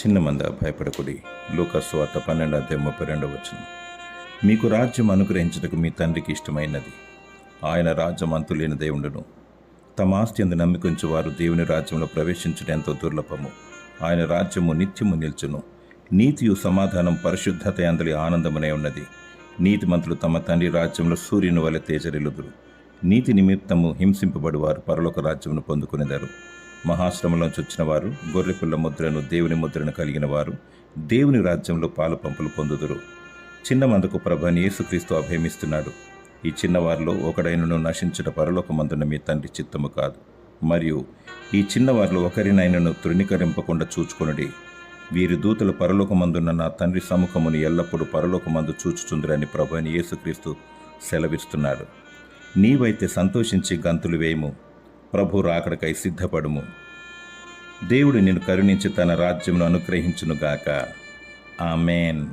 చిన్న మంద భయపడకుడి. లూకాసు సువార్త 12:32. మీకు రాజ్యం అనుగ్రహించుటకు మీ తండ్రికి ఇష్టమైనది. ఆయన రాజ్యం అంతులేనిదై ఉండును. తమ ఆస్తి యందు నమ్మికుంచు వారు దేవుని రాజ్యంలో ప్రవేశించుట ఎంతో దుర్లభము. ఆయన రాజ్యము నిత్యము నిల్చును. నీతియు సమాధానం పరిశుద్ధత యందలి ఆనందమునే ఉన్నది. నీతిమంతులు తమ తండ్రి రాజ్యంలో సూర్యుని వలె తేజరిల్లుదురు. నీతి నిమిత్తము హింసింపబడువారు పరలోక రాజ్యమును పొందుకునేదారు. మహాశ్రమలోంచి వచ్చిన వారు, గొర్రెపిల్ల ముద్రను, దేవుని ముద్రను కలిగిన వారు దేవుని రాజ్యంలో పాలు పంపులు పొందుదురు. చిన్న మందకు ప్రభువైన యేసుక్రీస్తు అభయమిస్తున్నాడు. ఈ చిన్నవారిలో ఒకడైనను నశించుట పరలోకమందున్న మీ తండ్రి చిత్తము కాదు. మరియు ఈ చిన్నవారిలో ఒకరినైనను తృణీకరింపకుండా చూచుకొనుడి. వీరి దూతలు పరలోకమందున్న నా తండ్రి సముఖమును ఎల్లప్పుడూ పరలోకమందు చూచుచుందురని ప్రభువైన యేసుక్రీస్తు సెలవిస్తున్నాడు. నీవైతే సంతోషించి గంతులు వేయము. ప్రభు రాకడకై సిద్ధపడుము. దేవుడు నిన్ను కరుణించి తన రాజ్యమును అనుగ్రహించునుగాక. ఆమేన్.